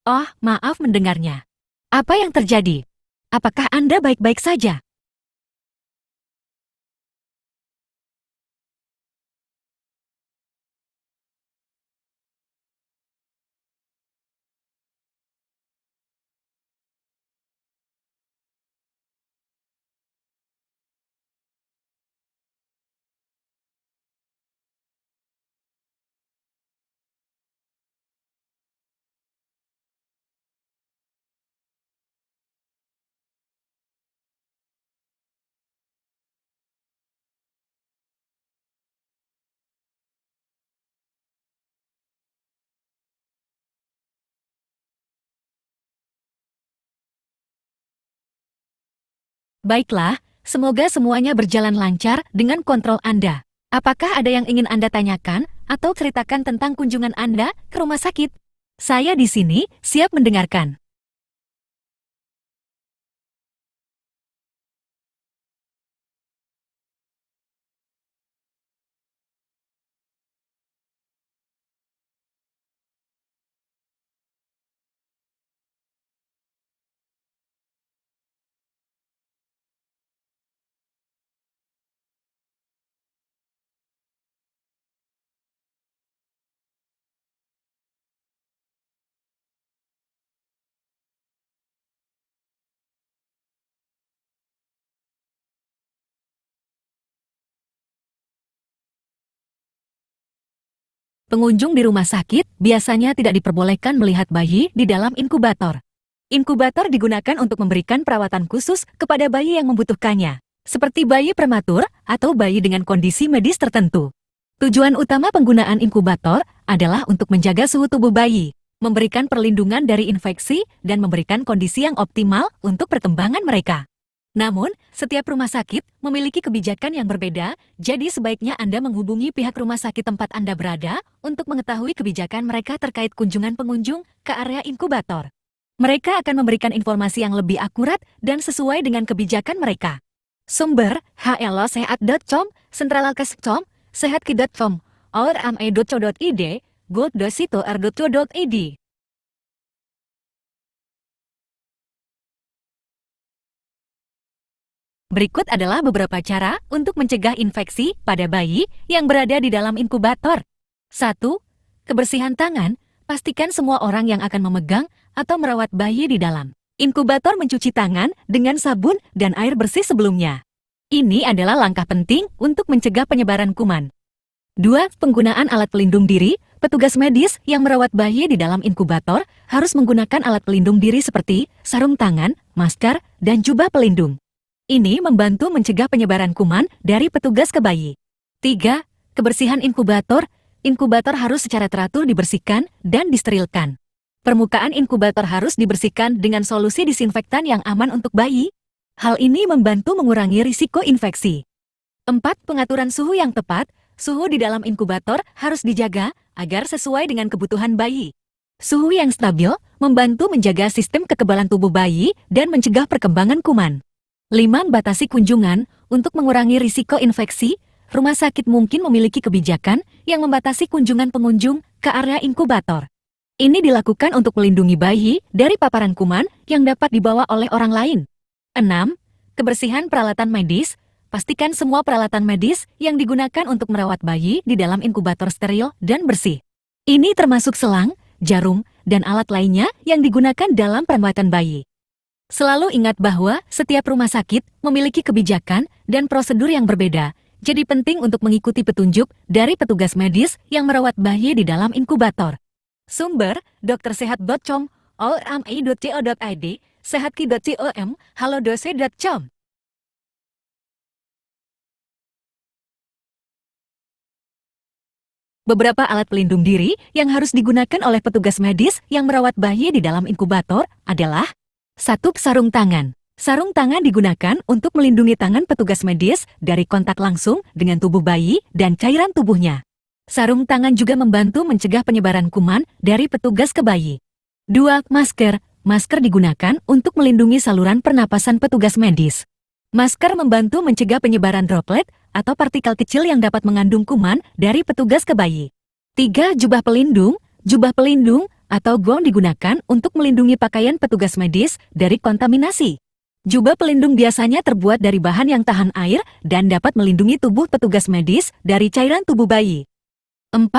Oh, maaf mendengarnya. Apa yang terjadi? Apakah Anda baik-baik saja? Baiklah, semoga semuanya berjalan lancar dengan kontrol Anda. Apakah ada yang ingin Anda tanyakan atau ceritakan tentang kunjungan Anda ke rumah sakit? Saya di sini siap mendengarkan. Pengunjung di rumah sakit biasanya tidak diperbolehkan melihat bayi di dalam inkubator. Inkubator digunakan untuk memberikan perawatan khusus kepada bayi yang membutuhkannya, seperti bayi prematur atau bayi dengan kondisi medis tertentu. Tujuan utama penggunaan inkubator adalah untuk menjaga suhu tubuh bayi, memberikan perlindungan dari infeksi, dan memberikan kondisi yang optimal untuk perkembangan mereka. Namun, setiap rumah sakit memiliki kebijakan yang berbeda, jadi sebaiknya Anda menghubungi pihak rumah sakit tempat Anda berada untuk mengetahui kebijakan mereka terkait kunjungan pengunjung ke area inkubator. Mereka akan memberikan informasi yang lebih akurat dan sesuai dengan kebijakan mereka. Sumber: hlosehat.com, sentralalkes.com, sehatki.com, orame.co.id, gold.sitor.co.id. Berikut adalah beberapa cara untuk mencegah infeksi pada bayi yang berada di dalam inkubator. 1. Kebersihan tangan. Pastikan semua orang yang akan memegang atau merawat bayi di dalam inkubator mencuci tangan dengan sabun dan air bersih sebelumnya. Ini adalah langkah penting untuk mencegah penyebaran kuman. 2. Penggunaan alat pelindung diri. Petugas medis yang merawat bayi di dalam inkubator harus menggunakan alat pelindung diri seperti sarung tangan, masker, dan jubah pelindung. Ini membantu mencegah penyebaran kuman dari petugas ke bayi. 3. Kebersihan inkubator. Inkubator harus secara teratur dibersihkan dan disterilkan. Permukaan inkubator harus dibersihkan dengan solusi disinfektan yang aman untuk bayi. Hal ini membantu mengurangi risiko infeksi. 4. Pengaturan suhu yang tepat. Suhu di dalam inkubator harus dijaga agar sesuai dengan kebutuhan bayi. Suhu yang stabil membantu menjaga sistem kekebalan tubuh bayi dan mencegah perkembangan kuman. 5. Batasi kunjungan. Untuk mengurangi risiko infeksi, rumah sakit mungkin memiliki kebijakan yang membatasi kunjungan pengunjung ke area inkubator. Ini dilakukan untuk melindungi bayi dari paparan kuman yang dapat dibawa oleh orang lain. 6. Kebersihan peralatan medis. Pastikan semua peralatan medis yang digunakan untuk merawat bayi di dalam inkubator steril dan bersih. Ini termasuk selang, jarum, dan alat lainnya yang digunakan dalam perawatan bayi. Selalu ingat bahwa setiap rumah sakit memiliki kebijakan dan prosedur yang berbeda, jadi penting untuk mengikuti petunjuk dari petugas medis yang merawat bayi di dalam inkubator. Sumber: doktersehat.com, orame.co.id, sehatki.com, halodose.com. Beberapa alat pelindung diri yang harus digunakan oleh petugas medis yang merawat bayi di dalam inkubator adalah: 1. Sarung tangan. Sarung tangan digunakan untuk melindungi tangan petugas medis dari kontak langsung dengan tubuh bayi dan cairan tubuhnya. Sarung tangan juga membantu mencegah penyebaran kuman dari petugas ke bayi. 2. Masker. Masker digunakan untuk melindungi saluran pernapasan petugas medis. Masker membantu mencegah penyebaran droplet atau partikel kecil yang dapat mengandung kuman dari petugas ke bayi. 3. Jubah pelindung. Jubah pelindung atau gown digunakan untuk melindungi pakaian petugas medis dari kontaminasi. Jubah pelindung biasanya terbuat dari bahan yang tahan air dan dapat melindungi tubuh petugas medis dari cairan tubuh bayi. 4.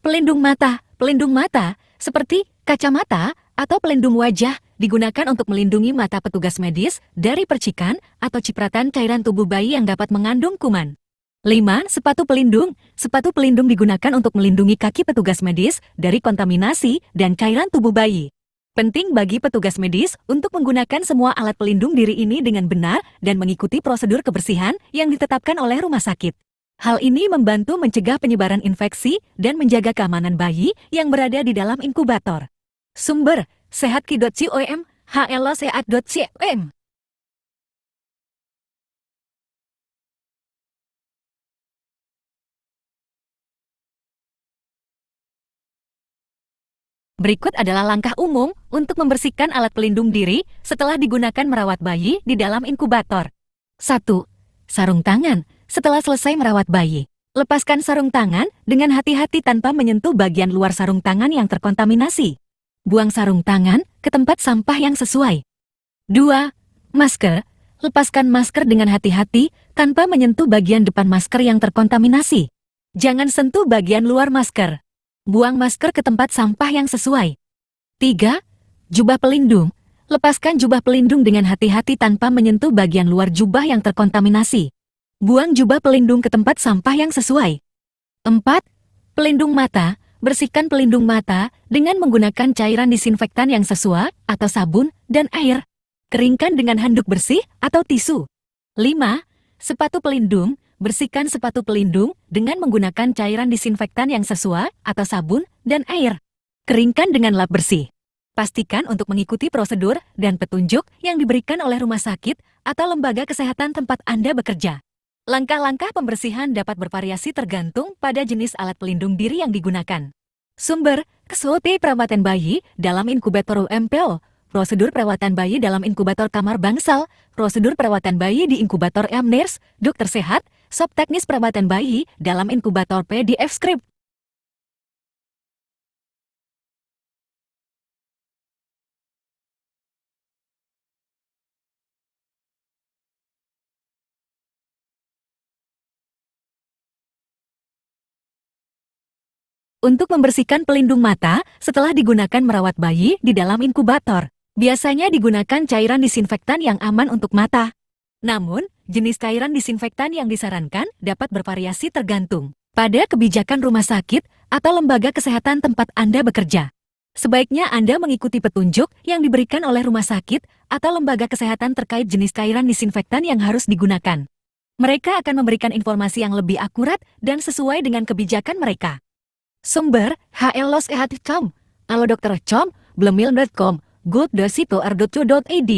Pelindung mata. Pelindung mata, seperti kacamata atau pelindung wajah, digunakan untuk melindungi mata petugas medis dari percikan atau cipratan cairan tubuh bayi yang dapat mengandung kuman. 5. Sepatu pelindung. Sepatu pelindung digunakan untuk melindungi kaki petugas medis dari kontaminasi dan cairan tubuh bayi. Penting bagi petugas medis untuk menggunakan semua alat pelindung diri ini dengan benar dan mengikuti prosedur kebersihan yang ditetapkan oleh rumah sakit. Hal ini membantu mencegah penyebaran infeksi dan menjaga keamanan bayi yang berada di dalam inkubator. Sumber: sehatki.com, hlsehat.com. Berikut adalah langkah umum untuk membersihkan alat pelindung diri setelah digunakan merawat bayi di dalam inkubator. 1. Sarung tangan. Setelah selesai merawat bayi, lepaskan sarung tangan dengan hati-hati tanpa menyentuh bagian luar sarung tangan yang terkontaminasi. Buang sarung tangan ke tempat sampah yang sesuai. 2. Masker. Lepaskan masker dengan hati-hati tanpa menyentuh bagian depan masker yang terkontaminasi. Jangan sentuh bagian luar masker. Buang masker ke tempat sampah yang sesuai. 3. Jubah pelindung. Lepaskan jubah pelindung dengan hati-hati tanpa menyentuh bagian luar jubah yang terkontaminasi. Buang jubah pelindung ke tempat sampah yang sesuai. 4. Pelindung mata. Bersihkan pelindung mata dengan menggunakan cairan disinfektan yang sesuai atau sabun dan air. Keringkan dengan handuk bersih atau tisu. 5. Sepatu pelindung. Bersihkan sepatu pelindung dengan menggunakan cairan disinfektan yang sesuai atau sabun dan air. Keringkan dengan lap bersih. Pastikan untuk mengikuti prosedur dan petunjuk yang diberikan oleh rumah sakit atau lembaga kesehatan tempat Anda bekerja. Langkah-langkah pembersihan dapat bervariasi tergantung pada jenis alat pelindung diri yang digunakan. Sumber: KSOT Perawatan Bayi dalam Inkubator UMPO, Prosedur Perawatan Bayi dalam Inkubator Kamar Bangsal, Prosedur Perawatan Bayi di Inkubator M-Nurse, Dokter Sehat, Sob Teknis Perawatan Bayi dalam Inkubator PDF Script. Untuk membersihkan pelindung mata setelah digunakan merawat bayi di dalam inkubator, biasanya digunakan cairan disinfektan yang aman untuk mata. Namun, jenis cairan disinfektan yang disarankan dapat bervariasi tergantung pada kebijakan rumah sakit atau lembaga kesehatan tempat Anda bekerja. Sebaiknya Anda mengikuti petunjuk yang diberikan oleh rumah sakit atau lembaga kesehatan terkait jenis cairan disinfektan yang harus digunakan. Mereka akan memberikan informasi yang lebih akurat dan sesuai dengan kebijakan mereka. Sumber: hlsehat.com, alodokter.com, blemil.com, good.sitor.co.id.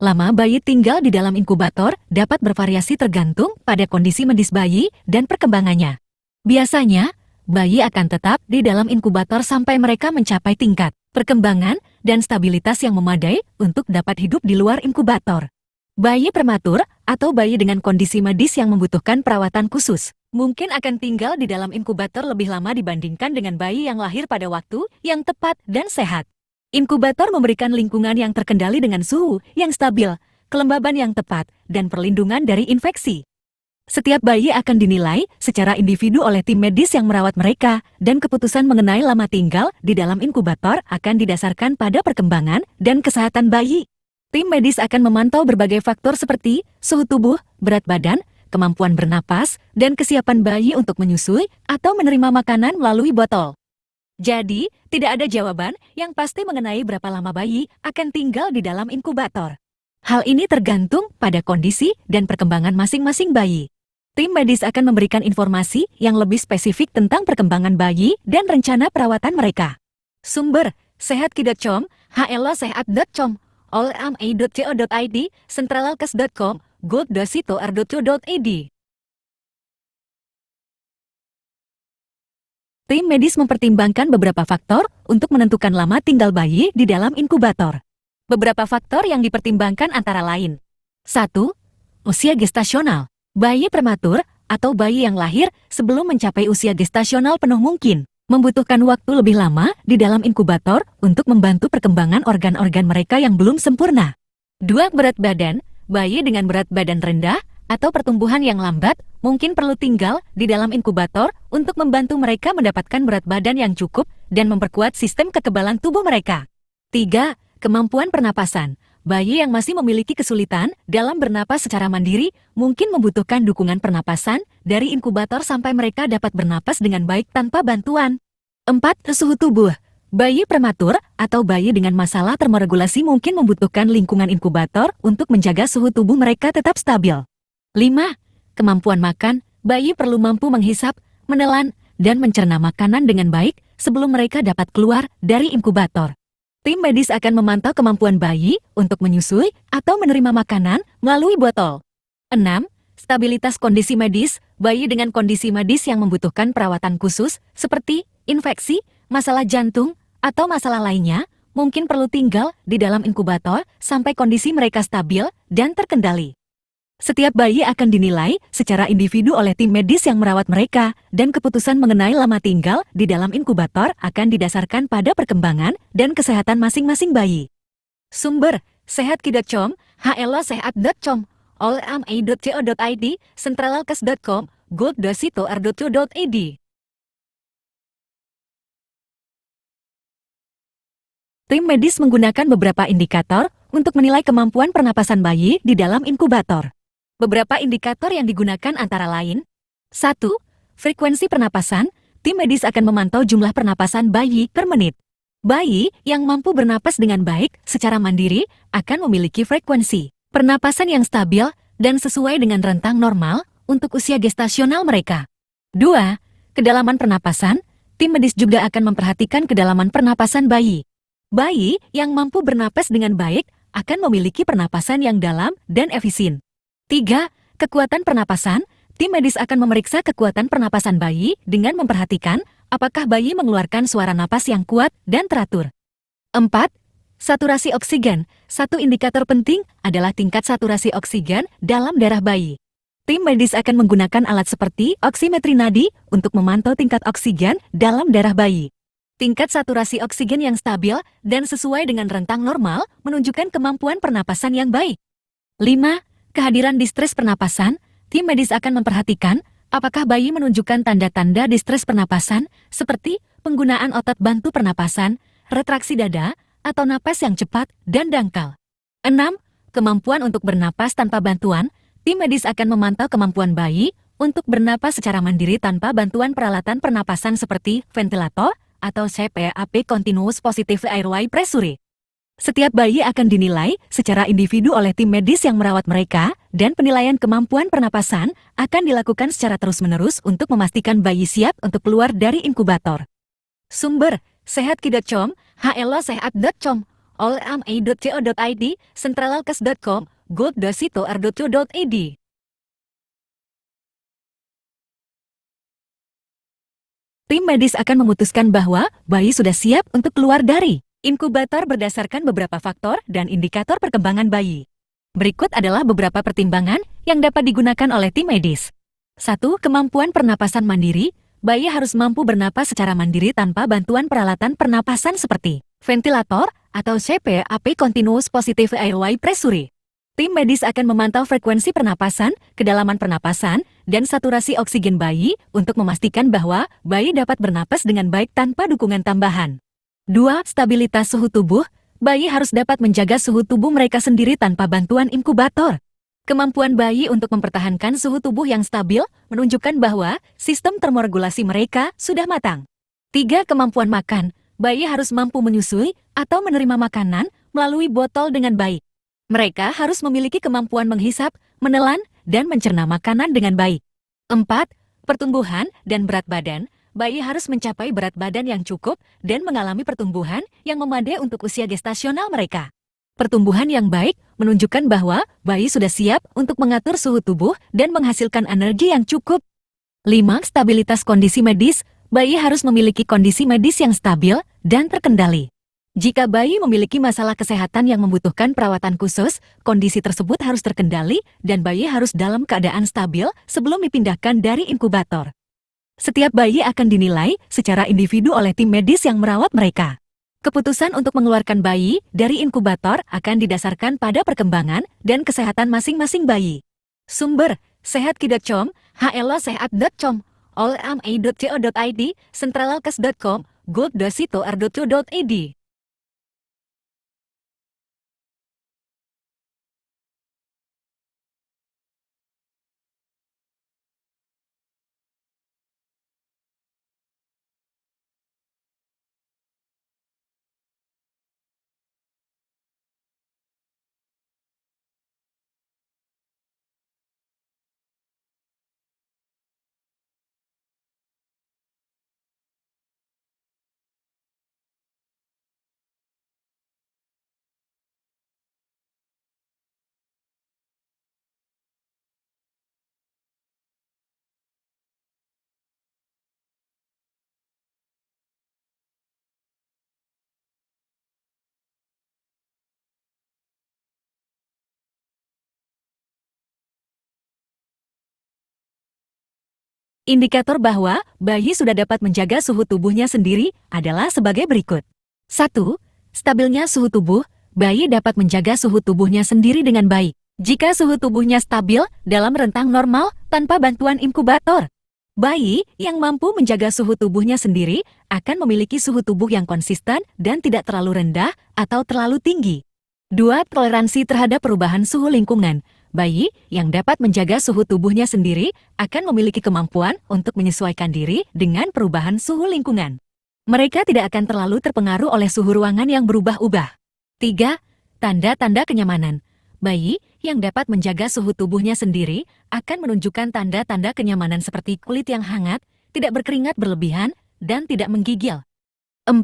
Lama bayi tinggal di dalam inkubator dapat bervariasi tergantung pada kondisi medis bayi dan perkembangannya. Biasanya, bayi akan tetap di dalam inkubator sampai mereka mencapai tingkat perkembangan dan stabilitas yang memadai untuk dapat hidup di luar inkubator. Bayi prematur atau bayi dengan kondisi medis yang membutuhkan perawatan khusus mungkin akan tinggal di dalam inkubator lebih lama dibandingkan dengan bayi yang lahir pada waktu yang tepat dan sehat. Inkubator memberikan lingkungan yang terkendali dengan suhu yang stabil, kelembaban yang tepat, dan perlindungan dari infeksi. Setiap bayi akan dinilai secara individu oleh tim medis yang merawat mereka, dan keputusan mengenai lama tinggal di dalam inkubator akan didasarkan pada perkembangan dan kesehatan bayi. Tim medis akan memantau berbagai faktor seperti suhu tubuh, berat badan, kemampuan bernapas, dan kesiapan bayi untuk menyusui atau menerima makanan melalui botol. Jadi, tidak ada jawaban yang pasti mengenai berapa lama bayi akan tinggal di dalam inkubator. Hal ini tergantung pada kondisi dan perkembangan masing-masing bayi. Tim medis akan memberikan informasi yang lebih spesifik tentang perkembangan bayi dan rencana perawatan mereka. Sumber: sehatki.com, hlsehat.com, olma.co.id, centralalkes.com, good.sitor.co.id. Tim medis mempertimbangkan beberapa faktor untuk menentukan lama tinggal bayi di dalam inkubator. Beberapa faktor yang dipertimbangkan antara lain. 1. Usia gestasional. Bayi prematur atau bayi yang lahir sebelum mencapai usia gestasional penuh mungkin membutuhkan waktu lebih lama di dalam inkubator untuk membantu perkembangan organ-organ mereka yang belum sempurna. 2. Berat badan. Bayi dengan berat badan rendah atau pertumbuhan yang lambat mungkin perlu tinggal di dalam inkubator untuk membantu mereka mendapatkan berat badan yang cukup dan memperkuat sistem kekebalan tubuh mereka. 3. Kemampuan pernapasan. Bayi yang masih memiliki kesulitan dalam bernapas secara mandiri mungkin membutuhkan dukungan pernapasan dari inkubator sampai mereka dapat bernapas dengan baik tanpa bantuan. 4. Suhu tubuh. Bayi prematur atau bayi dengan masalah termoregulasi mungkin membutuhkan lingkungan inkubator untuk menjaga suhu tubuh mereka tetap stabil. 5. Kemampuan makan. Bayi perlu mampu menghisap, menelan, dan mencerna makanan dengan baik sebelum mereka dapat keluar dari inkubator. Tim medis akan memantau kemampuan bayi untuk menyusui atau menerima makanan melalui botol. 6. Stabilitas kondisi medis. Bayi dengan kondisi medis yang membutuhkan perawatan khusus seperti infeksi, masalah jantung, atau masalah lainnya mungkin perlu tinggal di dalam inkubator sampai kondisi mereka stabil dan terkendali. Setiap bayi akan dinilai secara individu oleh tim medis yang merawat mereka, dan keputusan mengenai lama tinggal di dalam inkubator akan didasarkan pada perkembangan dan kesehatan masing-masing bayi. Sumber: sehatki.com, hlosehat.com, olma.co.id, centralalkes.com, gold.sitor.co.id. Tim medis menggunakan beberapa indikator untuk menilai kemampuan pernapasan bayi di dalam inkubator. Beberapa indikator yang digunakan antara lain. 1. Frekuensi pernapasan. Tim medis akan memantau jumlah pernapasan bayi per menit. Bayi yang mampu bernapas dengan baik secara mandiri akan memiliki frekuensi pernapasan yang stabil dan sesuai dengan rentang normal untuk usia gestasional mereka. 2. Kedalaman pernapasan. Tim medis juga akan memperhatikan kedalaman pernapasan bayi. Bayi yang mampu bernapas dengan baik akan memiliki pernapasan yang dalam dan efisien. 3. Kekuatan pernapasan. Tim medis akan memeriksa kekuatan pernapasan bayi dengan memperhatikan apakah bayi mengeluarkan suara napas yang kuat dan teratur. 4. Saturasi oksigen. Satu indikator penting adalah tingkat saturasi oksigen dalam darah bayi. Tim medis akan menggunakan alat seperti oksimetri nadi untuk memantau tingkat oksigen dalam darah bayi. Tingkat saturasi oksigen yang stabil dan sesuai dengan rentang normal menunjukkan kemampuan pernapasan yang baik. 5. Kehadiran distres pernapasan. Tim medis akan memperhatikan apakah bayi menunjukkan tanda-tanda distres pernapasan seperti penggunaan otot bantu pernapasan, retraksi dada, atau napas yang cepat dan dangkal. 6. Kemampuan untuk bernapas tanpa bantuan. Tim medis akan memantau kemampuan bayi untuk bernapas secara mandiri tanpa bantuan peralatan pernapasan seperti ventilator atau CPAP Continuous Positive Airway Pressure. Setiap bayi akan dinilai secara individu oleh tim medis yang merawat mereka, dan penilaian kemampuan pernapasan akan dilakukan secara terus-menerus untuk memastikan bayi siap untuk keluar dari inkubator. Sumber: sehatki.com, hlosehat.com, olma.co.id, centralalkes.com, gold.sitor.co.id. Tim medis akan memutuskan bahwa bayi sudah siap untuk keluar dari inkubator berdasarkan beberapa faktor dan indikator perkembangan bayi. Berikut adalah beberapa pertimbangan yang dapat digunakan oleh tim medis. 1. Kemampuan pernapasan mandiri. Bayi harus mampu bernapas secara mandiri tanpa bantuan peralatan pernapasan seperti ventilator atau CPAP Continuous Positive Airway Pressure. Tim medis akan memantau frekuensi pernapasan, kedalaman pernapasan, dan saturasi oksigen bayi untuk memastikan bahwa bayi dapat bernapas dengan baik tanpa dukungan tambahan. 2. Stabilitas suhu tubuh. Bayi harus dapat menjaga suhu tubuh mereka sendiri tanpa bantuan inkubator. Kemampuan bayi untuk mempertahankan suhu tubuh yang stabil menunjukkan bahwa sistem termoregulasi mereka sudah matang. 3. Kemampuan makan. Bayi harus mampu menyusui atau menerima makanan melalui botol dengan baik. Mereka harus memiliki kemampuan menghisap, menelan, dan mencerna makanan dengan baik. 4. Pertumbuhan dan berat badan. Bayi harus mencapai berat badan yang cukup dan mengalami pertumbuhan yang memadai untuk usia gestasional mereka. Pertumbuhan yang baik menunjukkan bahwa bayi sudah siap untuk mengatur suhu tubuh dan menghasilkan energi yang cukup. 5. Stabilitas kondisi medis. Bayi harus memiliki kondisi medis yang stabil dan terkendali. Jika bayi memiliki masalah kesehatan yang membutuhkan perawatan khusus, kondisi tersebut harus terkendali dan bayi harus dalam keadaan stabil sebelum dipindahkan dari inkubator. Setiap bayi akan dinilai secara individu oleh tim medis yang merawat mereka. Keputusan untuk mengeluarkan bayi dari inkubator akan didasarkan pada perkembangan dan kesehatan masing-masing bayi. Sumber: sehatki.com, hlosehat.com, olma.co.id, centralalkes.com, gold.sitor.co.id. Indikator bahwa bayi sudah dapat menjaga suhu tubuhnya sendiri adalah sebagai berikut. 1. Stabilnya suhu tubuh. Bayi dapat menjaga suhu tubuhnya sendiri dengan baik jika suhu tubuhnya stabil dalam rentang normal tanpa bantuan inkubator. Bayi yang mampu menjaga suhu tubuhnya sendiri akan memiliki suhu tubuh yang konsisten dan tidak terlalu rendah atau terlalu tinggi. 2. Toleransi terhadap perubahan suhu lingkungan. Bayi yang dapat menjaga suhu tubuhnya sendiri akan memiliki kemampuan untuk menyesuaikan diri dengan perubahan suhu lingkungan. Mereka tidak akan terlalu terpengaruh oleh suhu ruangan yang berubah-ubah. 3. Tanda-tanda kenyamanan. Bayi yang dapat menjaga suhu tubuhnya sendiri akan menunjukkan tanda-tanda kenyamanan seperti kulit yang hangat, tidak berkeringat berlebihan, dan tidak menggigil. 4.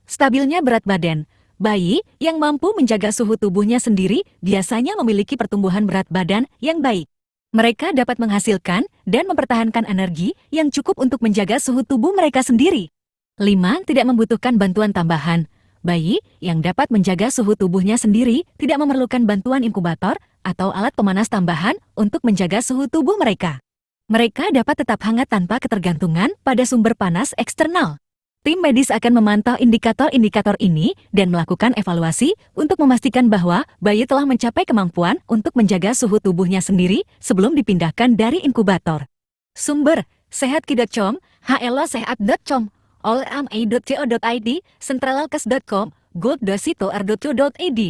Stabilnya berat badan. Bayi yang mampu menjaga suhu tubuhnya sendiri biasanya memiliki pertumbuhan berat badan yang baik. Mereka dapat menghasilkan dan mempertahankan energi yang cukup untuk menjaga suhu tubuh mereka sendiri. 5. Tidak membutuhkan bantuan tambahan. Bayi yang dapat menjaga suhu tubuhnya sendiri tidak memerlukan bantuan inkubator atau alat pemanas tambahan untuk menjaga suhu tubuh mereka. Mereka dapat tetap hangat tanpa ketergantungan pada sumber panas eksternal. Tim medis akan memantau indikator-indikator ini dan melakukan evaluasi untuk memastikan bahwa bayi telah mencapai kemampuan untuk menjaga suhu tubuhnya sendiri sebelum dipindahkan dari inkubator. Sumber: sehatki.com, hlosehat.com, olma.co.id, centralalkes.com, gold.sitor.co.id.